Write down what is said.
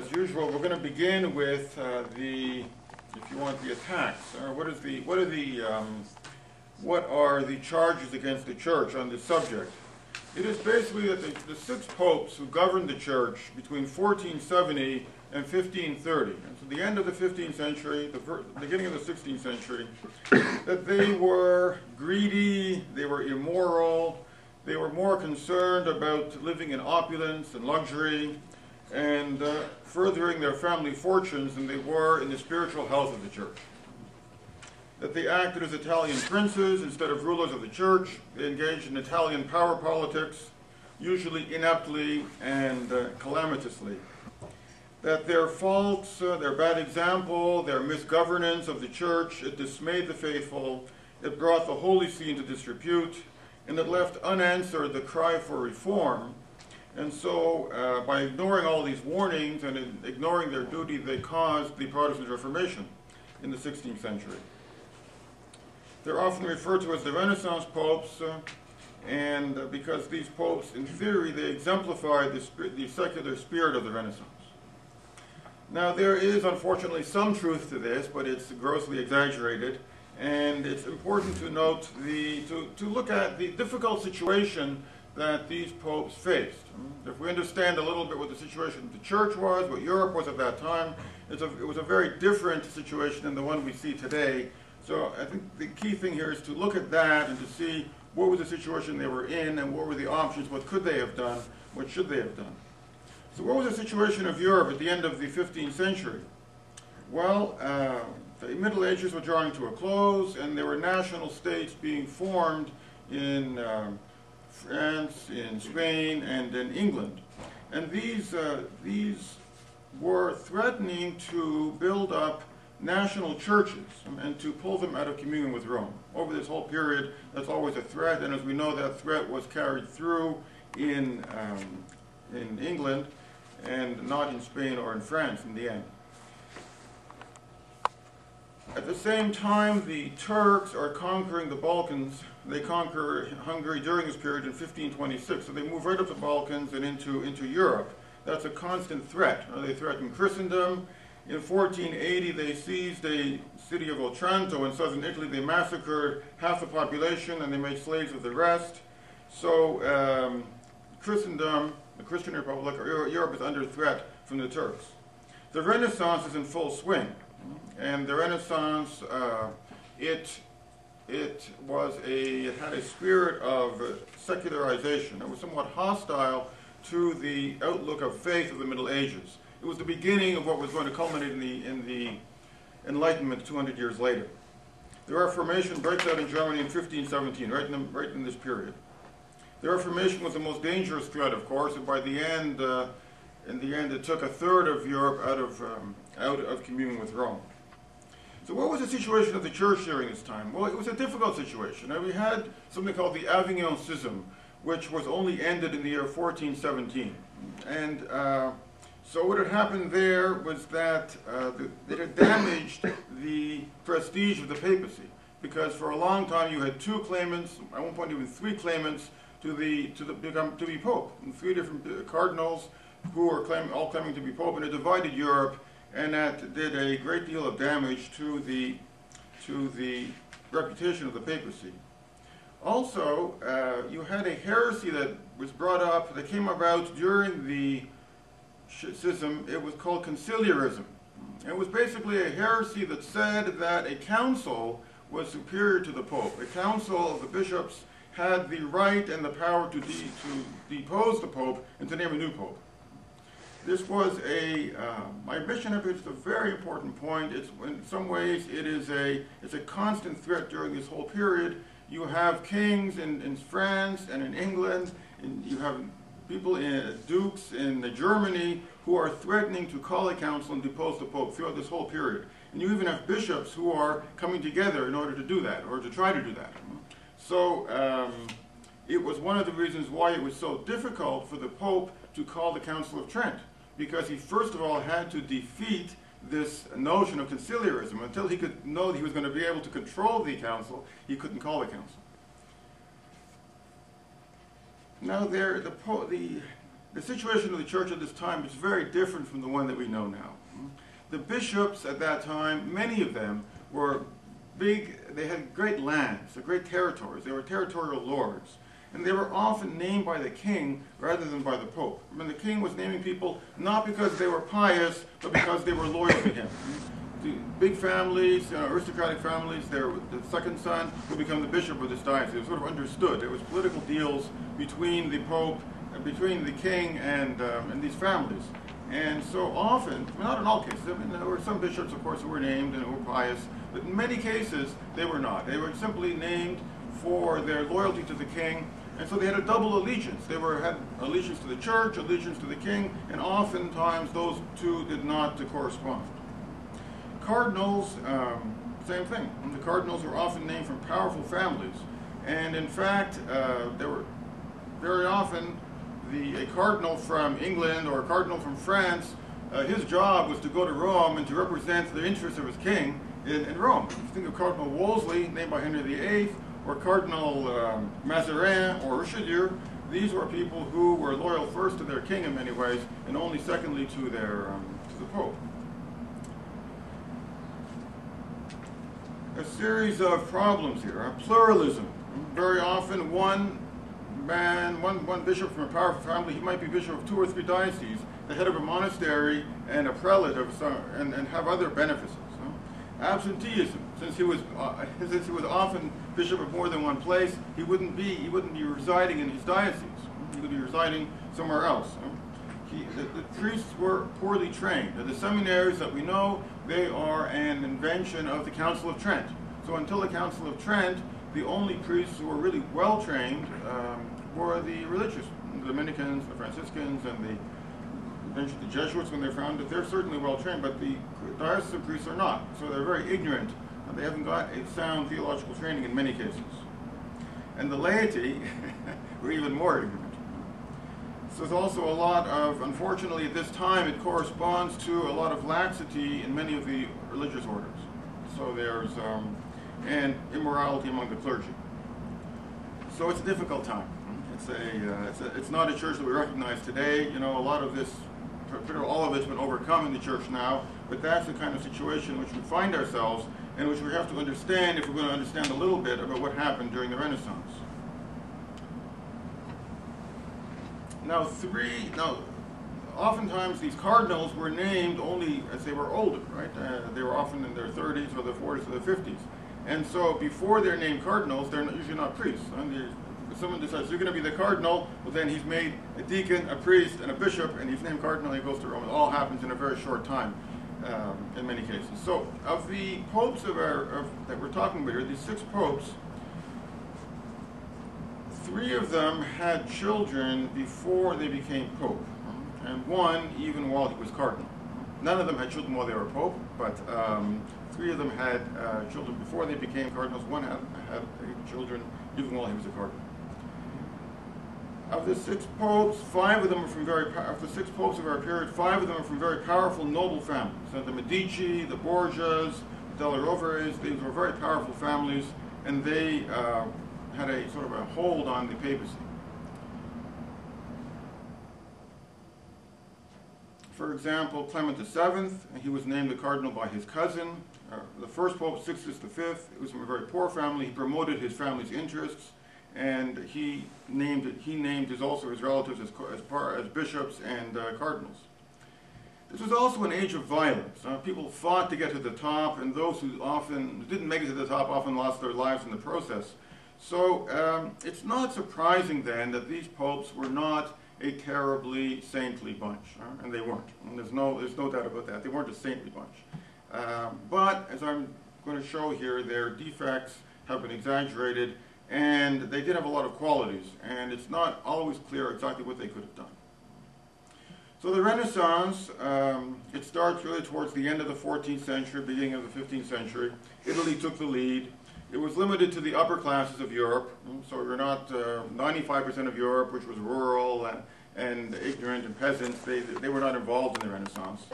As usual, we're going to begin with if you want, the attacks. What are the charges against the church on this subject? It is basically that the six popes who governed the church between 1470 and 1530, and so the end of the 15th century, the beginning of the 16th century, that they were greedy, they were immoral, they were more concerned about living in opulence and luxury, and furthering their family fortunes than they were in the spiritual health of the church. That they acted as Italian princes instead of rulers of the church. They engaged in Italian power politics, usually ineptly and calamitously. That their faults, their bad example, their misgovernance of the church, it dismayed the faithful, it brought the Holy See into disrepute, and it left unanswered the cry for reform. And so, by ignoring all these warnings and ignoring their duty, they caused the Protestant Reformation in the 16th century. They're often referred to as the Renaissance popes, and because these popes, in theory, they exemplify the secular spirit of the Renaissance. Now, there is, unfortunately, some truth to this, but it's grossly exaggerated, and it's important to note to look at the difficult situation that these popes faced. If we understand a little bit what the situation of the church was, what Europe was at that time, it was a very different situation than the one we see today. So I think the key thing here is to look at that and to see what was the situation they were in and what were the options, what could they have done, what should they have done. So what was the situation of Europe at the end of the 15th century? Well, the Middle Ages were drawing to a close, and there were national states being formed in France, in Spain, and in England. And these were threatening to build up national churches and to pull them out of communion with Rome. Over this whole period, that's always a threat, and as we know, that threat was carried through in England and not in Spain or in France in the end. At the same time, the Turks are conquering the Balkans. They conquer Hungary during this period in 1526, so they move right up the Balkans and into Europe. That's a constant threat. They threaten Christendom. In 1480, they seized a city of Otranto in southern Italy. They massacred half the population and they made slaves of the rest. So Christendom, the Christian Republic, or Europe is under threat from the Turks. The Renaissance is in full swing. And the Renaissance, it had a spirit of secularization. It was somewhat hostile to the outlook of faith of the Middle Ages. It was the beginning of what was going to culminate in the Enlightenment 200 years later. The Reformation breaks out in Germany in 1517, right in this period. The Reformation was the most dangerous threat, of course, and by the end, in the end, it took a third of Europe out of communion with Rome. So what was the situation of the church during this time? Well, it was a difficult situation. Now, we had something called the Avignon Schism, which was only ended in the year 1417. And so what had happened there was that it had damaged the prestige of the papacy, because for a long time you had two claimants, at one point even three claimants to be pope, and three different cardinals who were all claiming to be pope, and it divided Europe, and that did a great deal of damage to the reputation of the papacy. Also, you had a heresy that was brought up, that came about during the schism. It was called conciliarism. It was basically a heresy that said that a council was superior to the pope. A council of the bishops had the right and the power to depose the pope and to name a new pope. This was my mission of it is a very important point. It's, in some ways, it's a constant threat during this whole period. You have kings in France and in England, and you have people, dukes in Germany, who are threatening to call a council and depose the Pope throughout this whole period. And you even have bishops who are coming together in order to do that, or to try to do that. So it was one of the reasons why it was so difficult for the Pope to call the Council of Trent, because he first of all had to defeat this notion of conciliarism. Until he could know that he was going to be able to control the council, he couldn't call the council. Now The situation of the church at this time is very different from the one that we know now. The bishops at that time, many of them were big, they had great lands, great territories, they were territorial lords. And they were often named by the king rather than by the pope. I mean, the king was naming people not because they were pious, but because they were loyal to him. The big families, aristocratic families, the second son would become the bishop of this diocese. It was sort of understood. There was political deals between the pope, between the king and these families. And so often, not in all cases, I mean, there were some bishops, of course, who were named and who were pious, but in many cases, they were not. They were simply named for their loyalty to the king. And so they had a double allegiance. They had allegiance to the church, allegiance to the king, and oftentimes those two did not correspond. Cardinals, same thing. The cardinals were often named from powerful families. And in fact, there were very often a cardinal from England or a cardinal from France, his job was to go to Rome and to represent the interests of his king in Rome. If you think of Cardinal Wolsey, named by Henry VIII, or Cardinal Mazarin or Richelieu, these were people who were loyal first to their king in many ways, and only secondly to the Pope. A series of problems here. Pluralism. Very often one bishop from a powerful family, he might be bishop of 2 or 3 dioceses, the head of a monastery and a prelate of some, and have other benefices. Absenteeism. Since he was often bishop of more than one place, he wouldn't be residing in his diocese. He would be residing somewhere else. The priests were poorly trained. The seminaries that we know, they are an invention of the Council of Trent. So until the Council of Trent, the only priests who were really well trained were the religious, the Dominicans, the Franciscans, and the Jesuits when they're founded. They're certainly well trained, but the diocesan priests are not. So they're very ignorant. They haven't got a sound theological training in many cases. And the laity were even more ignorant. So there's also a lot of, unfortunately at this time, it corresponds to a lot of laxity in many of the religious orders. So there's, and immorality among the clergy. So it's a difficult time. It's not a church that we recognize today. You know, a lot of this, all of it's been overcome in the church now, but that's the kind of situation in which we find ourselves and which we have to understand if we're going to understand a little bit about what happened during the Renaissance. Now, oftentimes these cardinals were named only as they were older, right? They were often in their 30s or their 40s or their 50s. And so before they're named cardinals, they're usually not priests. If someone decides you're going to be the cardinal, well then he's made a deacon, a priest, and a bishop, and he's named cardinal, he goes to Rome. It all happens in a very short time in many cases. So of the popes that we're talking about here, these 6 popes, 3 of them had children before they became pope, and 1 even while he was cardinal. None of them had children while they were pope, but 3 of them had children before they became cardinals. 1 had children even while he was a cardinal. Of the 6 popes, 5 of them are from of the 6 popes of our period, 5 of them are from very powerful noble families. So the Medici, the Borgias, the Della Roveres, these were very powerful families, and they had a sort of a hold on the papacy. For example, Clement VII, he was named a cardinal by his cousin. The first pope, Sixtus V, was from a very poor family. He promoted his family's interests, and he named also his relatives as bishops and cardinals. This was also an age of violence. People fought to get to the top, and those who often didn't make it to the top often lost their lives in the process. So it's not surprising then that these popes were not a terribly saintly bunch, and they weren't. And there's no doubt about that. They weren't a saintly bunch. But as I'm going to show here, their defects have been exaggerated, and they did have a lot of qualities, and it's not always clear exactly what they could have done. So the Renaissance, it starts really towards the end of the 14th century, beginning of the 15th century. Italy took the lead. It was limited to the upper classes of Europe, so we're not 95% of Europe, which was rural and ignorant and peasants. They were not involved in the Renaissance.